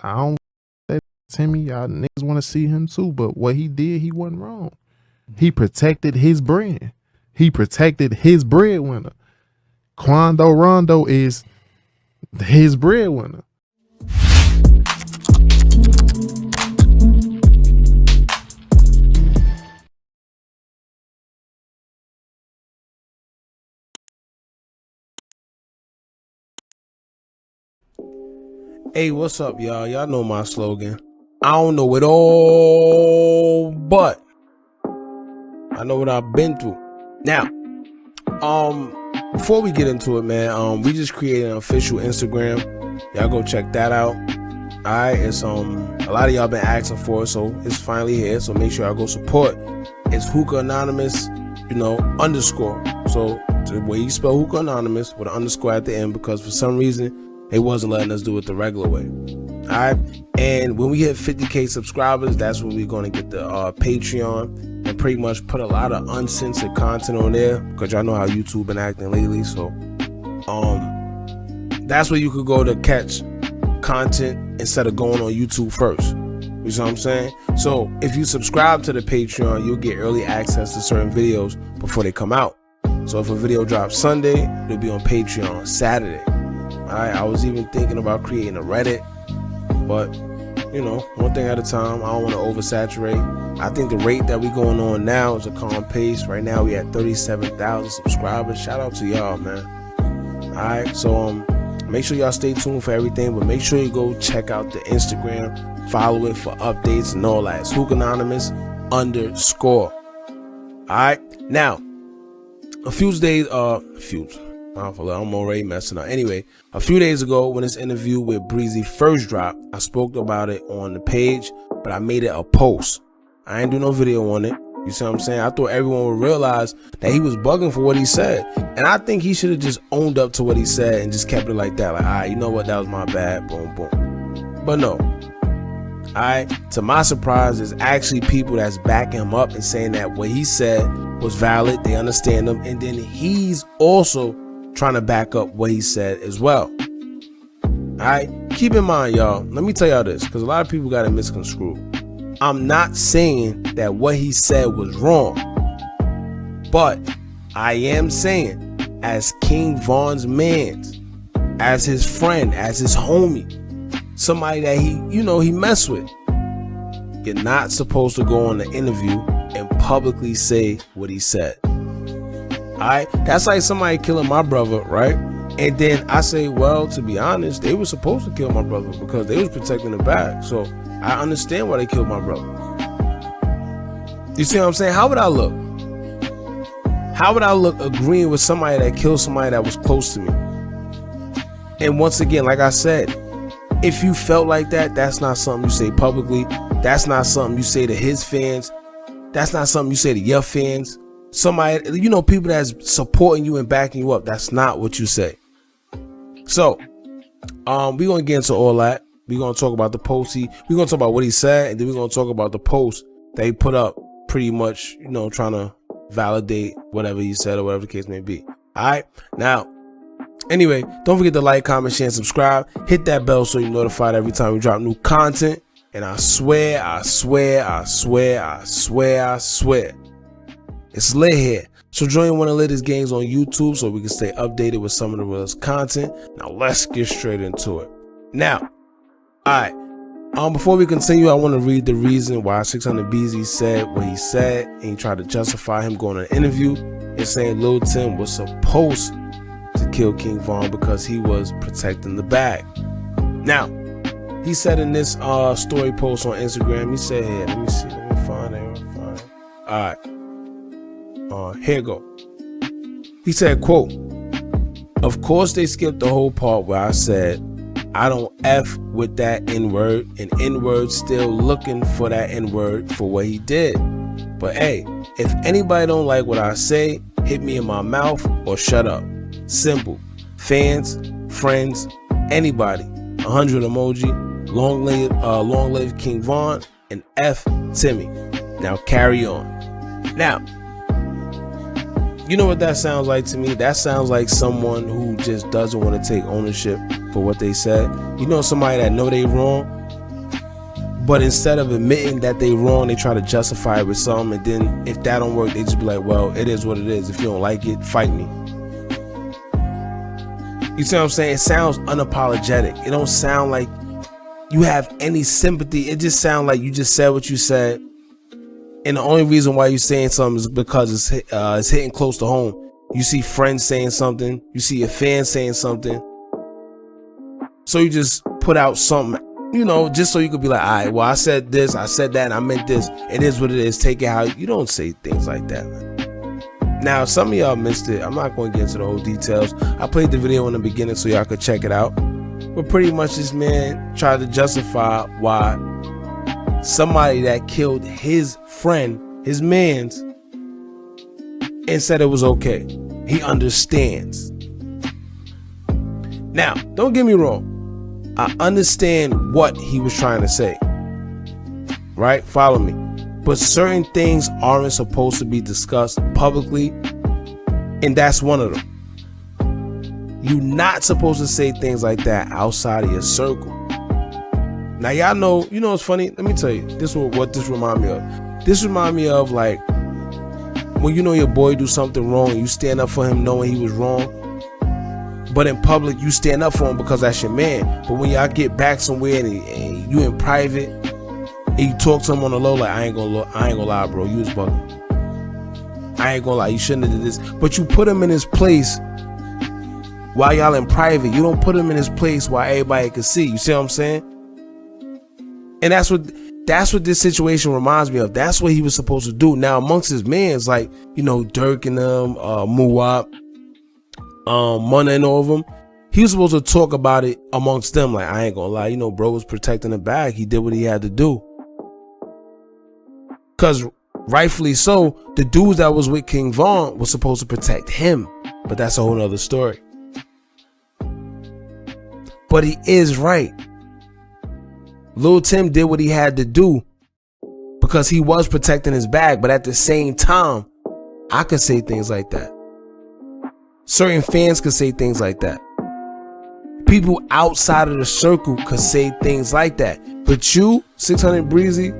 I don't say Timmy, y'all niggas want to see him too, but what he did, he wasn't wrong. He protected his brand. He protected his breadwinner. Quando Rondo is his breadwinner. Hey, what's up, y'all? Y'all know my slogan. I don't know it all, but I know what I've been through. Now, before we get into it, man, we just created an official Instagram. Y'all go check that out. Alright, it's a lot of y'all been asking for it, so it's finally here. So make sure y'all go support. It's Hookah Anonymous, underscore. So the way you spell Hookah Anonymous with an underscore at the end, because for some reason they wasn't letting us do it the regular way. Alright, and when we hit 50k subscribers, that's when we're gonna get the Patreon and pretty much put a lot of uncensored content on there, because y'all know how YouTube been acting lately. So that's where you could go to catch content instead of going on YouTube first. You see what I'm saying? So if you subscribe to the Patreon, you'll get early access to certain videos before they come out. So if a video drops Sunday, it'll be on Patreon Saturday. Alright, I was even thinking about creating a Reddit, but one thing at a time. I don't want to oversaturate. I think the rate that we going on now is a calm pace. Right now we at 37,000 subscribers. Shout out to y'all, man. Alright, so make sure y'all stay tuned for everything, but make sure you go check out the Instagram, follow it for updates and all that. It's Hookah Anonymous _. Alright, now I'm already messing up. Anyway, a few days ago when this interview with Breezy first dropped, I spoke about it on the page, but I made it a post. I ain't do no video on it. You see what I'm saying? I thought everyone would realize that he was bugging for what he said. And I think he should have just owned up to what he said and just kept it like that. Like, all right, you know what? That was my bad. Boom, boom. But no. All right. To my surprise, there's actually people that's backing him up and saying that what he said was valid. They understand him. And then he's also trying to back up what he said as well. Alright, keep in mind, y'all, let me tell y'all this, because a lot of people got it misconstrued. I'm not saying that what he said was wrong, but I am saying, as King Von's mans, as his friend, as his homie, somebody that he messed with, you're not supposed to go on the interview and publicly say what he said. Alright, that's like somebody killing my brother, right? And then I say, well, to be honest, they were supposed to kill my brother because they was protecting the bag. So I understand why they killed my brother. You see what I'm saying? How would I look? How would I look agreeing with somebody that killed somebody that was close to me? And once again, like I said, if you felt like that, that's not something you say publicly. That's not something you say to his fans. That's not something you say to your fans. Somebody, people that's supporting you and backing you up, that's not what you say. So, we're going to get into all that. We're going to talk about the post. We're going to talk about what he said, and then we're going to talk about the post that he put up, pretty much, trying to validate whatever he said or whatever the case may be. All right. Now, anyway, don't forget to like, comment, share, and subscribe. Hit that bell so you're notified every time we drop new content. And I swear, it's lit here. So join one of the latest games on YouTube so we can stay updated with some of the realest content. Now let's get straight into it. Now, alright. Before we continue, I want to read the reason why 600Breezy said what he said, and he tried to justify him going on an interview and saying Lil Tim was supposed to kill King Von because he was protecting the bag. Now, he said in this story post on Instagram, he said, here, let me find it. Alright. Here you go. He said, quote, "Of course they skipped the whole part where I said I don't F with that N-word, and N-word still looking for that N-word for what he did. But hey, if anybody don't like what I say, hit me in my mouth or shut up. Simple. Fans, friends, anybody. 100 emoji. Long live King Von, and F Timmy. Now carry on." Now, you know what that sounds like to me? That sounds like someone who just doesn't want to take ownership for what they said. Somebody that know they wrong, But instead of admitting that they wrong, they try to justify it with something, and then if that don't work, they just be like, well, it is what it is. If you don't like it, fight me. You see what I'm saying? It sounds unapologetic. It don't sound like you have any sympathy. It just sounds like you just said what you said, and the only reason why you're saying something is because it's hitting close to home. You see friends saying something, you see your fans saying something, so you just put out something, you know, just so you could be like, all right, well, I said this, I said that, and I meant this. It is what it is. Take it how you don't say things like that, man. Now, some of y'all missed it. I'm not going to get into the whole details. I played the video in the beginning so y'all could check it out. But pretty much this man tried to justify why somebody that killed his friend, his man's, and said it was okay. He understands. Now, don't get me wrong. I understand what he was trying to say. Right? Follow me. But certain things aren't supposed to be discussed publicly, and that's one of them. You're not supposed to say things like that outside of your circle. Now, y'all know, you know what's funny? Let me tell you, this is what this remind me of. This remind me of, like, when you know your boy do something wrong and you stand up for him knowing he was wrong, but in public you stand up for him because that's your man. But when y'all get back somewhere and you in private and you talk to him on the low, like, I ain't gonna lie, bro, you was bugging. I ain't gonna lie, you shouldn't have did this. But you put him in his place while y'all in private. You don't put him in his place while everybody can see. You see what I'm saying? And that's what this situation reminds me of. That's what he was supposed to do. Now, amongst his mans, like, you know, Dirk and them, Muwap, Munna and all of them, he was supposed to talk about it amongst them. Like, I ain't gonna lie, you know, bro was protecting the bag. He did what he had to do. Because rightfully so, the dudes that was with King Von was supposed to protect him. But that's a whole nother story. But he is right. Lil Tim did what he had to do because he was protecting his bag. But at the same time, I could say things like that. Certain fans could say things like that. People outside of the circle could say things like that. But you, 600Breezy,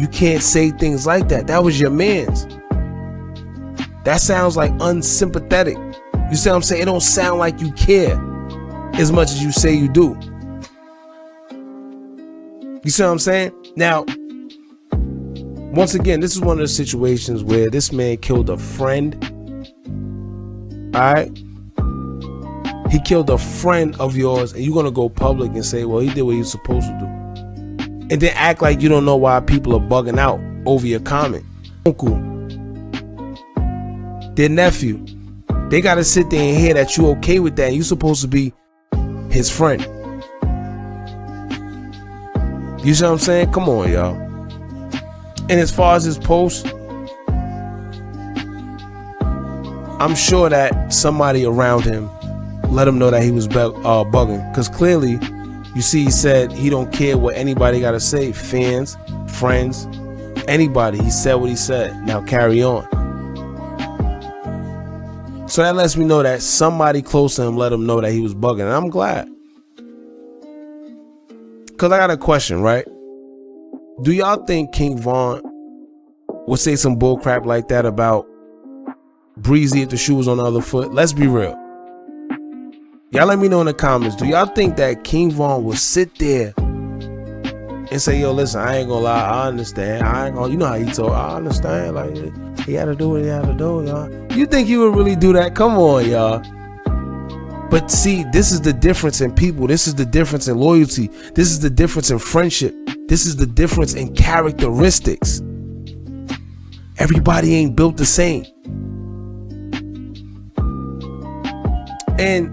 you can't say things like that. That was your man's. That sounds like unsympathetic. You see what I'm saying? It don't sound like you care as much as you say you do. You see what I'm saying? Now, once again, this is one of the situations where this man killed a friend. Alright? He killed a friend of yours, and you're gonna go public and say, well, he did what he was supposed to do. And then act like you don't know why people are bugging out over your comment. Uncle, their nephew, they gotta sit there and hear that you okay with that. You're supposed to be his friend. You see what I'm saying? Come on, y'all. And as far as his post, I'm sure that somebody around him let him know that he was bugging. Because clearly, you see, he said he don't care what anybody got to say. Fans, friends, anybody. He said what he said. Now carry on. So that lets me know that somebody close to him let him know that he was bugging. And I'm glad. Because I got a question, right? Do y'all think King Von would say some bullcrap like that about Breezy if the shoe was on the other foot? Let's be real. Y'all let me know in the comments. Do y'all think that King Von would sit there and say, yo, listen, I ain't gonna lie, I understand. I ain't gonna, you know how he told, I understand. Like, he had to do what he had to do, y'all. You think he would really do that? Come on, y'all. But see, this is the difference in people. This is the difference in loyalty. This is the difference in friendship. This is the difference in characteristics. Everybody ain't built the same. And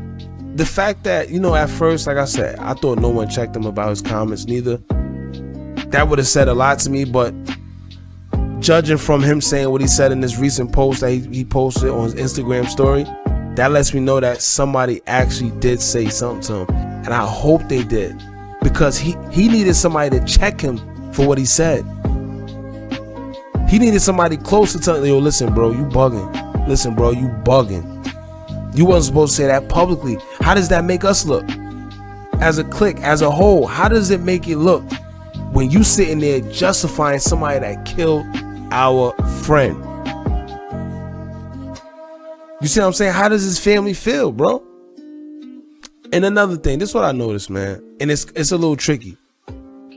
the fact that, you know, at first, like I said, I thought no one checked him about his comments neither. That would have said a lot to me, but judging from him saying what he said in this recent post that he posted on his Instagram story, that lets me know that somebody actually did say something to him. And I hope they did. Because he needed somebody to check him for what he said. He needed somebody close to tell him, yo, listen, bro, you bugging. Listen, bro, you bugging. You wasn't supposed to say that publicly. How does that make us look? As a clique, as a whole, how does it make it look when you sitting there justifying somebody that killed our friend. You see what I'm saying? How does his family feel, bro? And another thing, this is what I noticed, man, and it's a little tricky.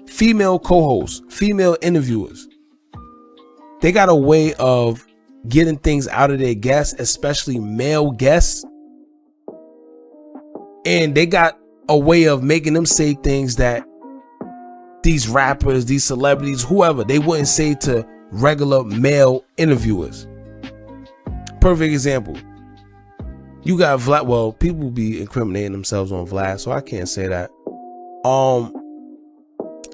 Female co-hosts, female interviewers, they got a way of getting things out of their guests, especially male guests. And they got a way of making them say things that these rappers, these celebrities, whoever, they wouldn't say to regular male interviewers. Perfect example. You got Vlad. Well, people be incriminating themselves on Vlad, so I can't say that.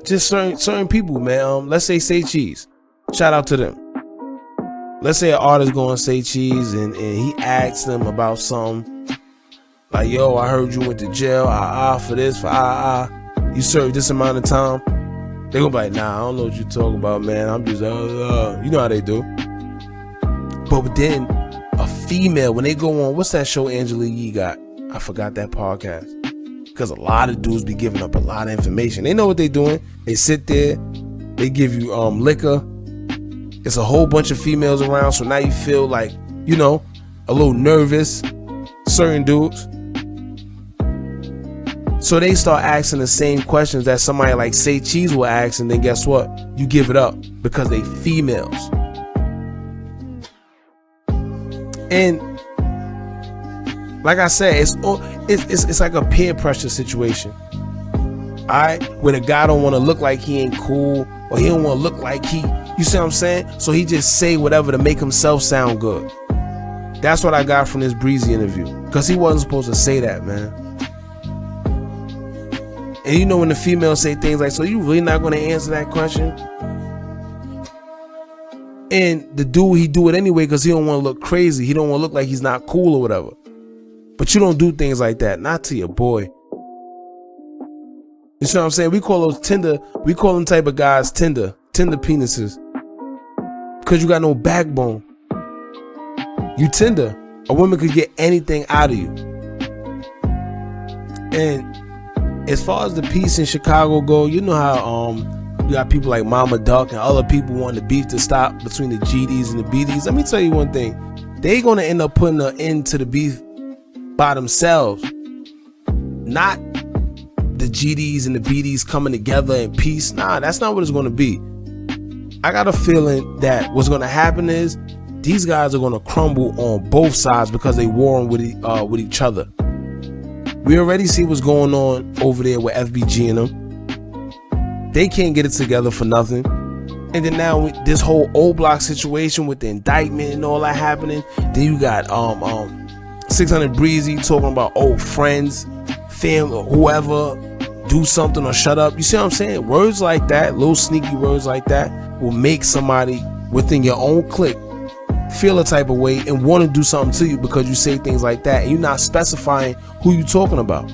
Just certain people, man. Let's say Cheese. Shout out to them. Let's say an artist go on Say Cheese and he asks them about something. Like, yo, I heard you went to jail. For this, for you served this amount of time. They gonna be like, nah, I don't know what you talking about, man. I'm just, you know how they do. But then a female, when they go on, what's that show Angela Yee got? I forgot that podcast. Because a lot of dudes be giving up a lot of information. They know what they doing. They sit there. They give you liquor. It's a whole bunch of females around. So now you feel like, you know, a little nervous. Certain dudes. So they start asking the same questions that somebody like Say Cheese will ask. And then guess what? You give it up because they females. And like I said, it's like a peer pressure situation. Alright? Where the guy don't want to look like he ain't cool, or he don't want to look like he, you see what I'm saying? So he just say whatever to make himself sound good. That's what I got from this Breezy interview. Because he wasn't supposed to say that, man. And you know when the females say things like, so you really not going to answer that question? And the dude, he do it anyway because he don't want to look crazy. He don't want to look like he's not cool or whatever. But you don't do things like that. Not to your boy. You see what I'm saying? We call those Tinder. We call them type of guys Tinder penises. Because you got no backbone. You Tinder. A woman could get anything out of you. And as far as the peace in Chicago go, you know how you got people like Mama Duck and other people wanting the beef to stop between the GDs and the BDs. Let me tell you one thing. They gonna end up putting an end to the beef by themselves. Not the GDs and the BDs coming together in peace. Nah, that's not what it's gonna be. I got a feeling that what's gonna happen is these guys are gonna crumble on both sides because they warring with each other. We already see what's going on over there with FBG and them. They can't get it together for nothing. And then now with this whole old block situation with the indictment and all that happening, then you got 600Breezy talking about old friends, family, or whoever, do something or shut up. You see what I'm saying? Words like that, little sneaky words like that, will make somebody within your own clique feel a type of way and want to do something to you because you say things like that and you're not specifying who you talking about.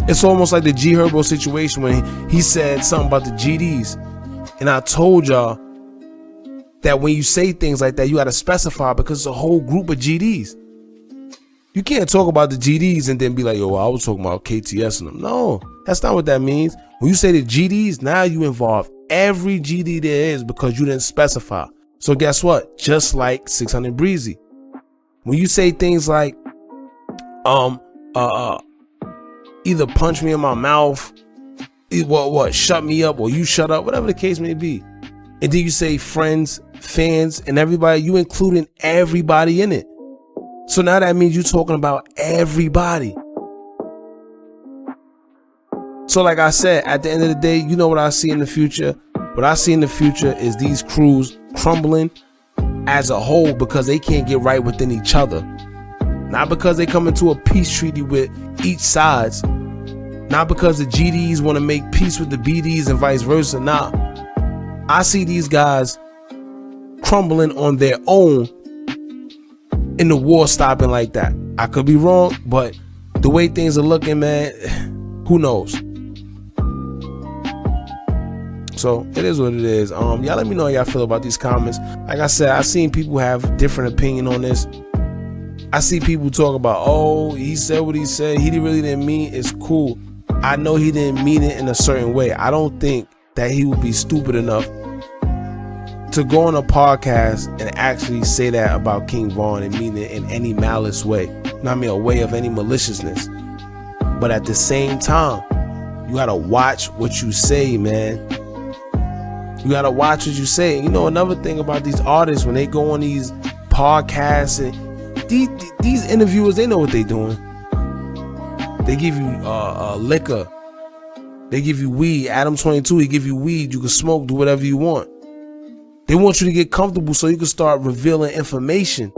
It's almost like the G Herbo situation when he said something about the GDs. And I told y'all that when you say things like that, you got to specify because it's a whole group of GDs. You can't talk about the GDs and then be like, yo, I was talking about KTS and them. No, that's not what that means. When you say the GDs, now you involve every GD there is because you didn't specify. So guess what? Just like 600Breezy. When you say things like, either punch me in my mouth, shut me up, or you shut up, whatever the case may be. And then you say friends, fans, and everybody, you including everybody in it. So now that means you're talking about everybody. So like I said, at the end of the day, you know what I see in the future? What I see in the future is these crews crumbling as a whole because they can't get right within each other. Not because they come into a peace treaty with each sides. Not because the GDs want to make peace with the BDs and vice versa. Nah. I see these guys crumbling on their own in the war stopping like that. I could be wrong, but the way things are looking, man, who knows? So it is what it is. Y'all let me know how y'all feel about these comments. Like I said, I've seen people have different opinion on this. I see people talk about, oh, he said what he said. He really didn't mean it. It's cool. I know he didn't mean it in a certain way. I don't think that he would be stupid enough to go on a podcast and actually say that about King Von and mean it in any malice way. Not mean a way of any maliciousness. But at the same time, you gotta watch what you say, man. You gotta watch what you say. You know, another thing about these artists, when they go on these podcasts and these interviewers, they know what they're doing. They give you liquor. They give you weed. Adam 22, he give you weed. You can smoke, do whatever you want. They want you to get comfortable so you can start revealing information.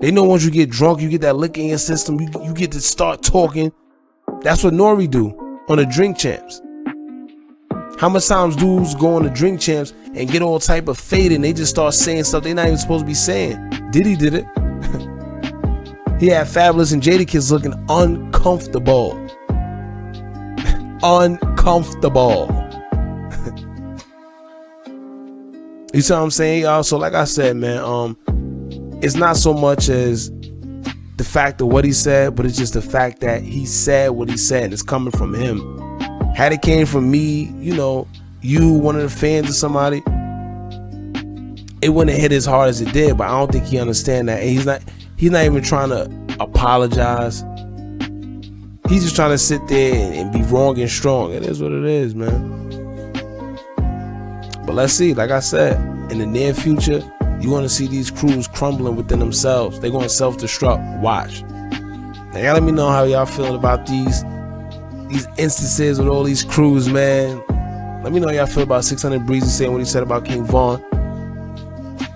They know once you get drunk, you get that liquor in your system, you get to start talking. That's what Nori do on the Drink Champs. How much times dudes go on the Drink Champs and get all type of faded and they just start saying stuff they're not even supposed to be saying? Diddy did it. He had Fabulous and Jadakiss looking uncomfortable. Uncomfortable. You see what I'm saying, y'all? So like I said, man, it's not so much as the fact of what he said, but it's just the fact that he said what he said, and it's coming from him. Had it came from me, you know, you, one of the fans of somebody, it wouldn't have hit as hard as it did. But I don't think he understands that. And he's not even trying to apologize. He's just trying to sit there and be wrong and strong. It is what it is, man. But let's see, like I said, in the near future, you're going to see these crews crumbling within themselves. They're going to self-destruct. Watch. Now, y'all let me know how y'all feel about these instances with all these crews, man. Let me know how y'all feel about 600Breezy saying what he said about King Von.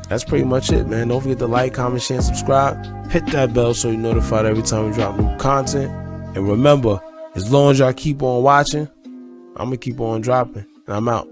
That's pretty much it, man. Don't forget to like, comment, share, and subscribe. Hit that bell so you're notified every time we drop new content. And remember, as long as y'all keep on watching, I'm going to keep on dropping. And I'm out.